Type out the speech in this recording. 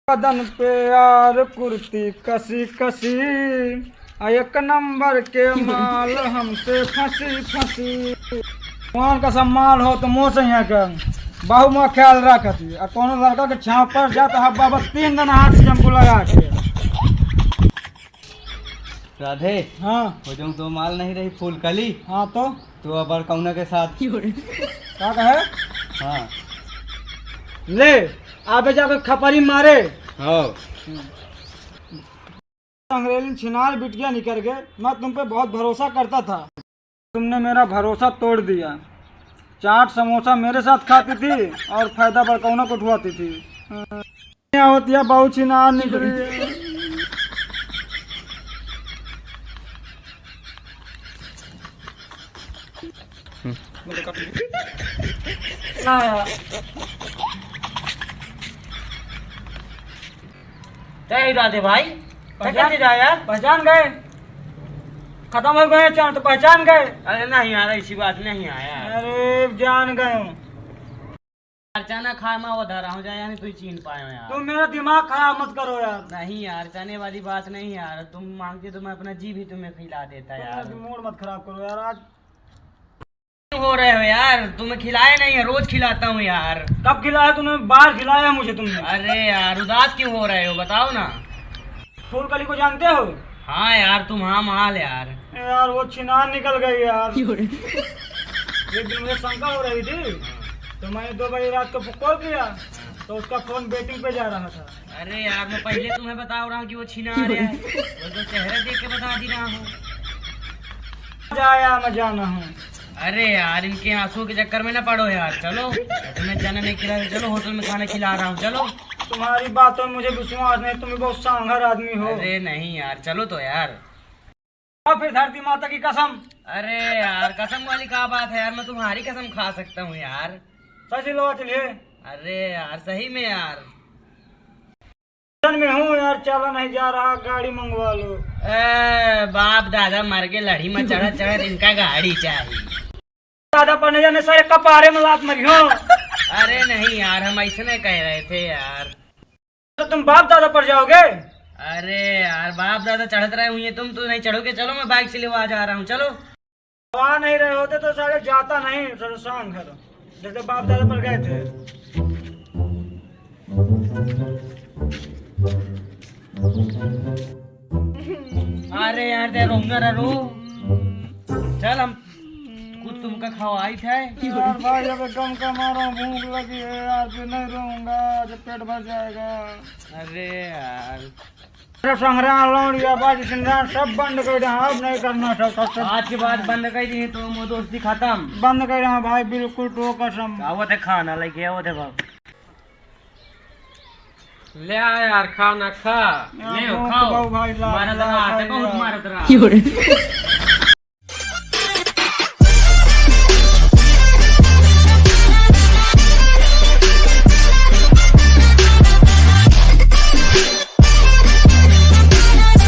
बदन पे यार कुर्ती कसी कसी, एक नंबर के माल हमसे फंसी फंसी। मान का सम्मान हो तो मुँह से यहाँ कर बाहू में ख्याल रखती और कोनो लड़का के छाव पर जा तो हब्बा बस 3 दिन हाथ शैम्पू लगा के। राधे हाँ हो जाऊँ तो माल नहीं रही फूल कली। हाँ तो अब कौना के साथ क्या कहे हाँ ले आबे जाकर खपरी मारे। हाँ अंग्रेजी छिनार बिटिया निकल गए। मैं तुम पे बहुत भरोसा करता था, तुमने मेरा भरोसा तोड़ दिया। चाट समोसा मेरे साथ खाती थी और फायदा बड़कौना को उठवाती थी। क्या होती है बहुत छिनार निकली। जय राधे भाई। पहचान जाया पहचान गए, खत्म हो गए चाट तो पहचान गए। अरे नहीं यार ऐसी बात नहीं आया। अरे जान गए, अचानक खा मैं उधर रहा हूँ जाया नहीं तू चीन पाए हो यार। तुम मेरा दिमाग खराब मत करो यार। नहीं यार चाहने वाली बात नहीं यार, तुम मांगते तो मैं अपना जी भी तुम्हें खिला देता यार। मूड मत खराब करो यार। आज क्यों हो रहे हो यार, तुम्हें खिलाया नहीं है, रोज खिलाता हूँ यार। कब खिलाया तुमने? बाहर खिलाया मुझे तुमने। अरे यार उदास क्यों हो रहे हो बताओ ना। फूल कली को जानते हो? हाँ यार तुम हाँ माल यार। यार वो छिनार निकल गई यार। एक दिन मुझे शंका हो रही थी तो मैंने 2 बजे रात को कॉल किया तो उसका फोन वेटिंग पे जा रहा था। अरे यार मैं पहले तुम्हें बता रहा हूँ कि वो छीना आ रहा है, वो तो चेहरा देख के बता दी रहा हूँ। जाया मैं जाना हूँ। अरे यार इनके आंसू के चक्कर में ना पड़ो यार, चलो तुम्हें जाना नहीं खिला, चलो होटल में खाना खिला रहा हूँ चलो। तुम्हारी बातों में मुझे विश्वास नहीं, तुम बहुत सांघर आदमी हो। अरे नहीं यार चलो तो यार। और फिर धरती माता की कसम। अरे यार कसम वाली क्या बात है यार, मैं तुम्हारी कसम खा सकता हूँ यार। सच लो चलिए। अरे यार सही में यार। में हूँ यार, चला नहीं जा रहा, गाड़ी मंगवा लो। बाप दादा मर के लड़ी में चढ़ा चढ़ा इनका गाड़ी चाहिए। दादा पढ़ने जाने सारे कपारे में लात मरी हो। अरे नहीं यार हम ऐसे नहीं कह रहे थे यार। तो तुम बाप दादा पर जाओगे? अरे यार बाप दादा चढ़त रहे हुए तुम तो नहीं चढ़ोगे, चलो मैं बाइक से लेवा जा रहा हूँ चलो। आ नहीं रहे होते तो सारे जाता नहीं, सारे सांघर जैसे बाप दादा पर गए थे। अरे यार दे रहूंगा रो, चल हम कुछ तुमका खवाई थे यार भाई अब एकदम का मारा, भूख लगी है यार, फिर नहीं रहूंगा जब पेट भर जाएगा। अरे यार संग्रह लौड़िया बाजी सिंगार सब बंद कर रहे हैं, अब नहीं करना सब आज के बाद बंद कर दी तो वो दोस्ती खत्म। बंद कर रहे हैं भाई, बिल्कुल तो कसम। वो थे खाना लेके आओ थे बाप। ले आ यार खाना खा। ले खाओ भाई मारा तो हाथ को मारत रहा।